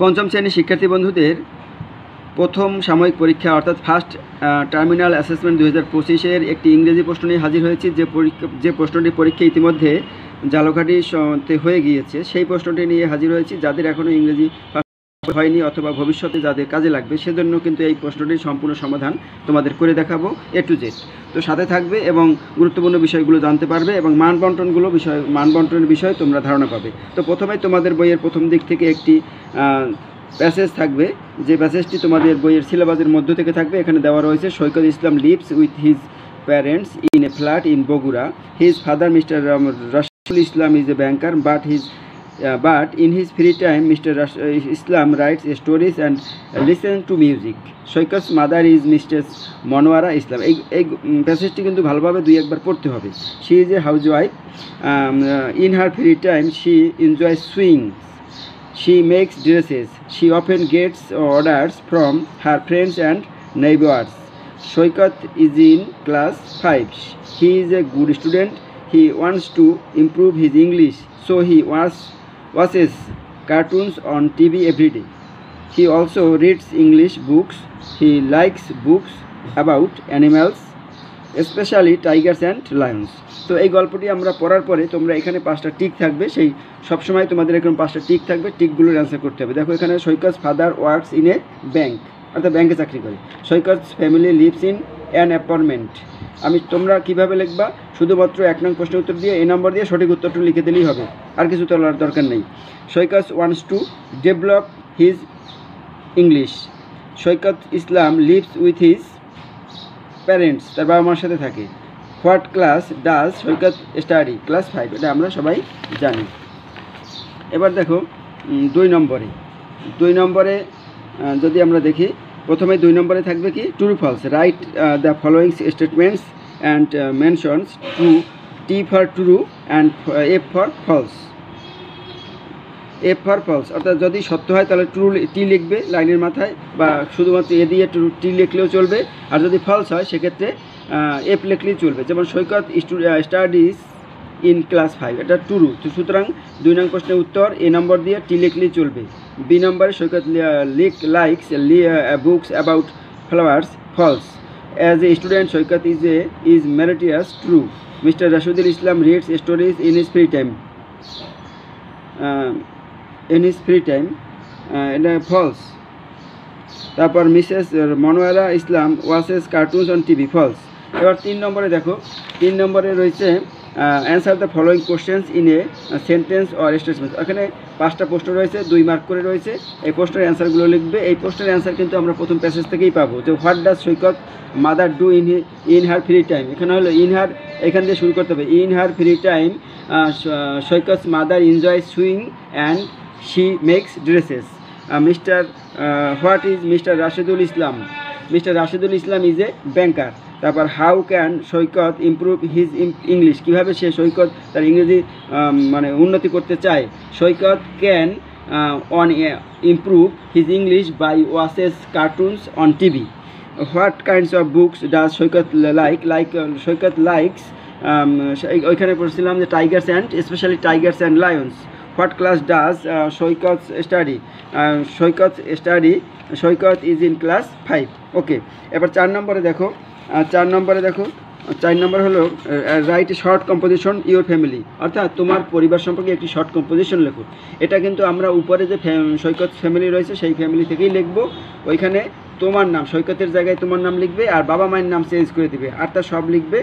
পঞ্চম শ্রেণীর শিক্ষার্থী বন্ধুদের প্রথম সাময়িক পরীক্ষা অর্থাৎ ফার্স্ট টার্মিনাল অ্যাসেসমেন্ট 2025-এর একটি ইংরেজি প্রশ্ন নিয়ে হাজির হয়েছি। যে প্রশ্নটি পরীক্ষা ইতিমধ্যে ঝালকাঠিতে হয়ে গিয়েছে, সেই প্রশ্নটি নিয়ে হাজির হয়েছি। যাদের এখনও ইংরেজি হয়নি অথবা ভবিষ্যতে যাদের কাজে লাগবে, সেজন্য কিন্তু এই প্রশ্নটির সম্পূর্ণ সমাধান তোমাদের করে দেখাবো A to Z। তো সাথে থাকবে এবং গুরুত্বপূর্ণ বিষয়গুলো জানতে পারবে এবং মানবন্টনের বিষয়ে তোমরা ধারণা পাবে। তো প্রথমেই তোমাদের বইয়ের প্রথম দিক থেকে একটি প্যাসেজ থাকবে, যে প্যাসেজটি তোমাদের বইয়ের সিলেবাসের মধ্য থেকে থাকবে। এখানে দেওয়া রয়েছে, Saikat Islam lives with his parents in a flat in Bogura. His father Mr Rashidul Islam is a banker, but in his free time Mr. Islam writes stories and listens to music. Shoykat's mother is Mrs. Monwara Islam. এই প্যাসেজটি কিন্তু ভালোভাবে দুই একবার পড়তে হবে। She is a housewife. In her free time she enjoys sewing. She makes dresses. She often gets orders from her friends and neighbors. Shoykat is in class 5. He is a good student. He wants to improve his English, so he watches cartoons on TV every day. He also reads English books. He likes books about animals, especially tigers and lions. তো এই গল্পটি আমরা পড়ার পরে তোমরা এখানে 5টা tick থাকবে, সেই সবসময় তোমাদের এখানে 5টা টিক থাকবে, টিকগুলোর অ্যান্সার করতে হবে। দেখো এখানে Saikat's father works in a bank, অর্থাৎ ব্যাংকে চাকরি করে। Saikat's family lives in an apartment. তোমরা কীভাবে লিখবা, শুধুমাত্র 1 নং প্রশ্নের উত্তর দিয়ে এই নম্বর দিয়ে সঠিক উত্তরটা লিখে দিলেই হবে, আর কিছু তোলার দরকার নেই। Saikat wants to develop his English. Saikat Islam lives with his parents, তার বাবা মার সাথে থাকে। What class does Saikat study? Class 5, এটা আমরা সবাই জানি। এবার দেখো 2 নম্বরে যদি আমরা দেখি, প্রথমে 2 নম্বরে থাকবে কি, true false. Right the following statements and mentions true, T for true and F for false. F for false অর্থাৎ যদি সত্য হয় তাহলে ট্রু টি লিখবে লাইনের মাথায়, বা শুধুমাত্র এ দিয়ে টি লিখলেও চলবে। আর যদি ফলস হয় সেক্ষেত্রে এফ লিখলেই চলবে। যেমন সৈকত স্টাডিজ ইন ক্লাস 5, এটা ট্রু। সুতরাং 2 নং প্রশ্নের উত্তর এ নম্বর দিয়ে টি লিখলেই চলবে। বি নম্বরে Saikat likes books about flowers, false. As a student Saikat is meritorious, true. Mr Rashidul Islam reads stories in his free time, এটা ফলস। তারপর Mrs Monowara Islam watches cartoons on TV, false. এবার 3 নম্বরে দেখো, 3 নম্বরে রয়েছে answer the following questions in a sentence or statement. এখানে 5টা প্রশ্ন রয়েছে, 2 মার্ক করে রয়েছে। এই প্রশ্নের অ্যান্সারগুলো লিখবে। এই প্রশ্নের অ্যান্সার কিন্তু আমরা প্রথম প্যাসেজ থেকেই পাবো, যে what does Saikat mother do in her free time. এখানে হলো ইন হার, এখান দিয়ে শুরু করতে হবে। In her free time Saikat's mother enjoy sewing and she makes dresses. What is Mr Rashidul Islam? Mr Rashidul Islam is a banker. তারপর how can Saikat improve his English, কীভাবে সে সৈকত তার ইংরেজি উন্নতি করতে চায়। Saikat can improve his English by watches cartoons on TV. What kinds of books does Saikat Saikat likes, ওইখানে পড়ছিলাম যে Tigers and specially Tigers and Lions. What class does Saikat study? Saikat is in class 5। ওকে, এবার 4 নম্বরে দেখো। 4 নম্বর হলো right short composition your family, অর্থাৎ তোমার পরিবার সম্পর্কে একটি শর্ট কম্পোজিশন লেখো। এটা কিন্তু আমরা উপরে যে সৈকত ফ্যামিলি রয়েছে সেই ফ্যামিলি থেকেই লিখবো। ওইখানে তোমার নাম, সৈকতের জায়গায় তোমার নাম লিখবে, আর বাবা মায়ের নাম চেঞ্জ করে দিবে, আরটা সব লিখবে।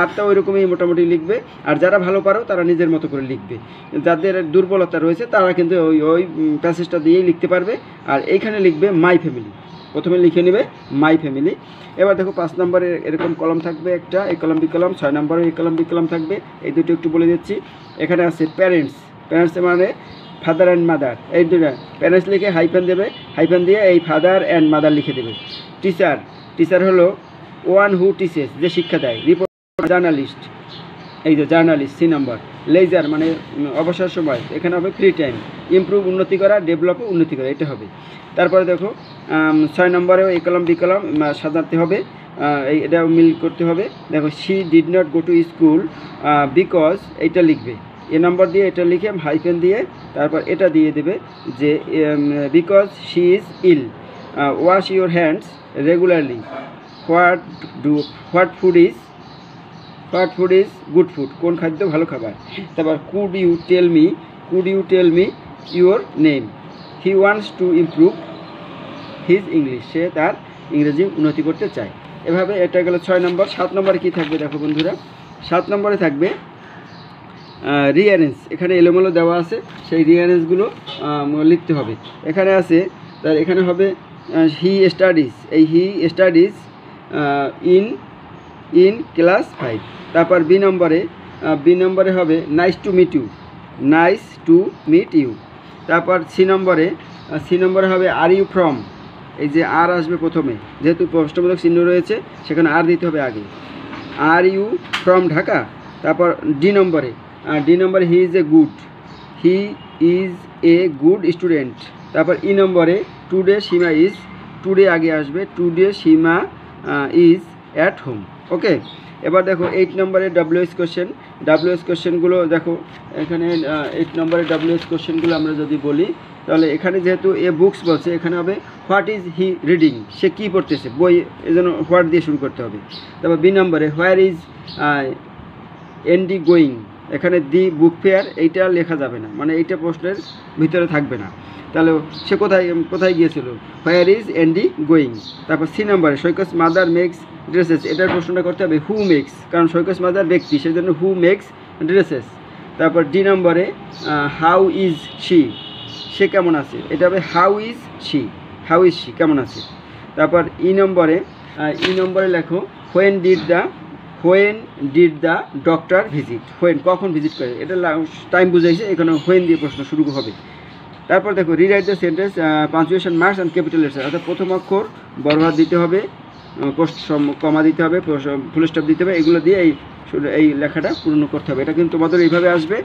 আরটা ওই রকমই মোটামুটি লিখবে। আর যারা ভালো পারো তারা নিজের মতো করে লিখবে। যাদের দুর্বলতা রয়েছে তারা কিন্তু ওই প্যাসেজটা দিয়েই লিখতে পারবে। আর এইখানে লিখবে মাই ফ্যামিলি, প্রথমে লিখে নেবে মাই ফ্যামিলি। এবার দেখো 5 নম্বরে এরকম কলম থাকবে একটা, এ কলম বি কলম। 6 নম্বরে এ কলম বি কলম থাকবে। এই দুটো একটু বলে দিচ্ছি। এখানে আছে প্যারেন্টস, মানে ফাদার অ্যান্ড মাদার, এই দুটো প্যারেন্টস লিখে হাইফেন দেবে, হাইফেন দিয়ে এই ফাদার অ্যান্ড মাদার লিখে দেবে। টিচার হলো ওয়ান হু টিচেস, যে শিক্ষা দেয়। রিপোর্টার জার্নালিস্ট, এই যে জার্নালিস্ট। 3 নম্বর লেজার, মানে অবসর সময়, এখানে হবে ফ্রি টাইম। ইমপ্রুভ উন্নতি করা, ডেভেলপ উন্নতি করা, এটা হবে। তারপরে দেখো 6 নম্বরেও এ কলম বি কলম সাজাতে হবে, এটা মিল করতে হবে। দেখো she did not go to school because, এইটা লিখবে। এ নম্বর দিয়ে এটা লিখে হাইফেন দিয়ে তারপর এটা দিয়ে দেবে যে because she is ill, wash your hands regularly, what food is good food, কোন খাদ্য ভালো খাবার। তারপর could you tell me your name, he wants to improve his English, সে তার ইংরেজি উন্নতি করতে চায়। এভাবে এটা গেল 6 নম্বর। 7 নম্বরে কী থাকবে দেখো বন্ধুরা, 7 নম্বরে থাকবে রিঅ্যারেঞ্জ। এখানে এলোমেলো দেওয়া আছে, সেই রিঅ্যারেঞ্জগুলো লিখতে হবে। এখানে আছে তার এখানে হবে হি স্টাডিজ, এই হি স্টাডিজ ইন ক্লাস 5। তারপর বি নম্বরে হবে নাইস টু মিট ইউ। তারপর সি নম্বরে হবে আর ইউ ফ্রম, এই যে আর আসবে প্রথমে, যেহেতু প্রশ্নবোধক চিহ্ন রয়েছে সেখানে আর দিতে হবে আগে, আর ইউ ফ্রম ঢাকা। তারপর ডি নম্বরে he is a good student. তারপর ই নম্বরে টুডে আগে আসবে, today Seema is at home. Okay, এবার দেখো 8 নম্বরে WH কোশ্চেনগুলো দেখো। এখানে 8 নম্বরে WH কোশ্চেনগুলো আমরা যদি বলি তাহলে এখানে যেহেতু এ বুকস বলছে এখানে হবে হোয়াট ইজ হি রিডিং, সে কী পড়তেছে বই, এই জন্য হোয়াট দিয়ে শুরু করতে হবে। তারপর বি নম্বরে হোয়ার ইজ এনডি গোয়িং, এখানে দি বুক ফেয়ার এইটা লেখা যাবে না, মানে এইটা প্রশ্নের ভিতরে থাকবে না। তাহলে সে কোথায় গিয়েছিল, হোয়ার ইজ এনডি গোয়িং। তারপর সি নম্বরে সৈকস মাদার মেক্স ড্রেসেস, এটার প্রশ্নটা করতে হবে হু মেক্স, কারণ সৈকস মাদার ব্যক্তি, সেই জন্য হু মেক্স ড্রেসেস। তারপর ডি নম্বরে হাউ ইজ শি, সে কেমন আছে, এটা হবে হাউ ইজ শি কেমন আছে। তারপর ই নম্বরে লেখো when did the doctor visit, কখন ভিজিট করে, এটা টাইম বুঝাইছে, এখানে হোয়েন দিয়ে প্রশ্ন শুরু হবে। তারপর দেখো rewrite the sentence punctuation marks and capital letter, অর্থাৎ প্রথম অক্ষর বড় হাত দিতে হবে, কমা দিতে হবে, ফুল স্টপ দিতে হবে, এগুলো দিয়ে এই লেখাটা পূর্ণ করতে হবে। এটা কিন্তু তোমাদের এইভাবে আসবে।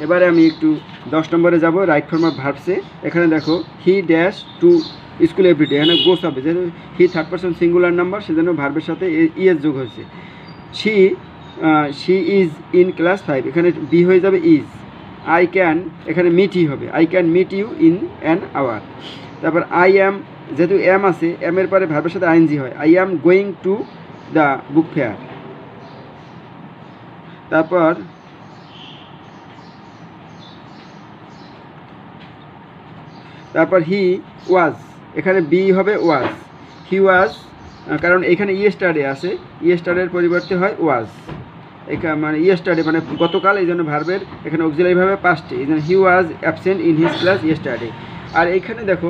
এবারে আমি একটু 10 নম্বরে যাব, রাইট ফর্ম অফ ভার্বসে। এখানে দেখো he dash to school everyday, এখানে গোস হবে, যেহেতু he third person singular number সেজন্য ভার্বের সাথে ইএস যোগ হয়েছে। শি ইজ ইন ক্লাস 5, এখানে বি হয়ে যাবে ইজ। আই ক্যান, এখানে মিট ই হবে, I can meet you in an hour. তারপর আই অ্যাম, যেহেতু এম আছে, এম এর পরে ভার্বের সাথে আইএনজি হয়, I am going to the book fair. তারপর হি ওয়াজ, এখানে বি হবে ওয়াজ, হি ওয়াজ, কারণ এখানে ইয়েস্টারডে আছে, ইয়েস্টারডের পরিবর্তে হয় ওয়াজ, এখানে মানে ইয়েস্টারডে মানে গতকাল, এই জন্য ভার্বের এখানে অক্সিলারিভাবে পাস্টে, এই জন্য he was absent in his class yesterday. আর এইখানে দেখো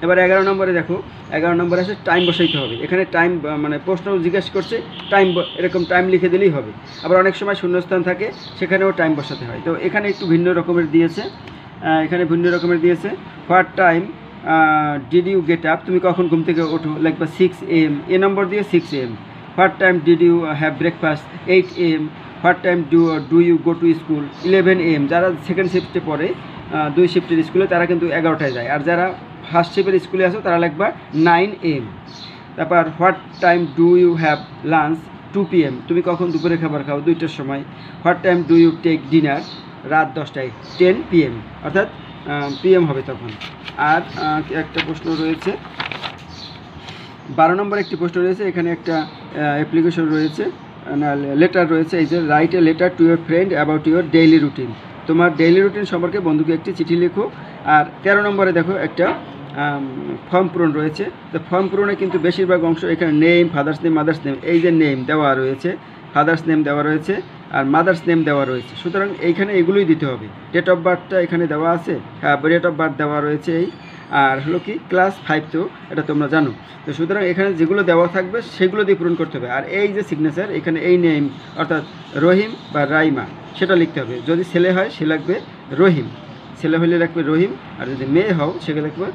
এবার 11 নম্বরে দেখো, 11 নম্বরে আছে টাইম বসাইতে হবে। এখানে টাইম মানে প্রশ্ন জিজ্ঞাসা করছে টাইম, এরকম টাইম লিখে দিলেই হবে। আবার অনেক সময় শূন্যস্থান থাকে, সেখানেও টাইম বসাতে হয়। তো এখানে একটু ভিন্ন রকমের দিয়েছে, what time did you get up, তুমি কখন ঘুম থেকে ওঠো, লিখবা 6 AM, এ নম্বর দিয়ে 6 AM। What time did you have breakfast, 8 AM। What time do you go to school, 11 AM। যারা সেকেন্ড শিফটে পড়ে 2 শিফটের স্কুলে তারা কিন্তু 11টায় যায়, আর যারা ফার্স্ট শিফটের স্কুলে আসো তারা লিখবা 9 AM। তারপর what time do you have lunch, 2 PM, তুমি কখন দুপুরে খাবার খাও, 2টার সময়। What time do you take dinner, রাত 10টায়, 10 PM, অর্থাৎ PM হবে তখন। আর একটা প্রশ্ন রয়েছে 12 নম্বর, একটি প্রশ্ন রয়েছে, এখানে একটা অ্যাপ্লিকেশন রয়েছে, লেটার রয়েছে, এই যে write a letter to your friend about your daily routine, তোমার ডেইলি রুটিন সম্পর্কে বন্ধুকে একটি চিঠি লেখো। আর 13 নম্বরে দেখো একটা ফর্ম পূরণ রয়েছে। তো ফর্ম পূরণে কিন্তু বেশিরভাগ অংশ এখানে name, father's name, mother's name, এই যে নেম দেওয়া রয়েছে, ফাদার্স নেম দেওয়া রয়েছে আর মাদার্স নেম দেওয়া রয়েছে, সুতরাং এইখানে এগুলোই দিতে হবে। ডেট অফ বার্থটা এখানে দেওয়া আছে, হ্যাঁ ডেট অফ বার্থ দেওয়া রয়েছে এই, আর হলো কি ক্লাস 5, তো এটা তোমরা জানো। তো সুতরাং এখানে যেগুলো দেওয়া থাকবে সেগুলো দিয়ে পূরণ করতে হবে। আর এই যে সিগনেচার, এখানে এই নেম অর্থাৎ রহিম বা রাইমা সেটা লিখতে হবে। যদি ছেলে হয় সে লাগবে রহিম, ছেলে হলে লাগবে রহিম, আর যদি মেয়ে হও সেগুলো লাগবে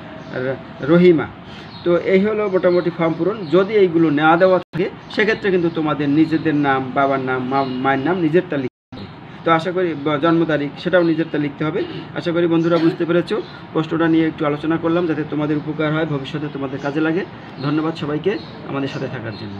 রহিমা। তো এই হলো মোটামুটি ফর্ম পূরণ। যদি এইগুলো না দেওয়া থাকে সেক্ষেত্রে কিন্তু তোমাদের নিজেদের নাম, বাবার নাম, মায়ের নাম নিজেরটা লিখতে হবে। তো আশা করি জন্ম তারিখ সেটাও নিজেরটা লিখতে হবে। আশা করি বন্ধুরা বুঝতে পেরেছো। প্রশ্নটা নিয়ে একটু আলোচনা করলাম যাতে তোমাদের উপকার হয়, ভবিষ্যতে তোমাদের কাজে লাগে। ধন্যবাদ সবাইকে আমাদের সাথে থাকার জন্য।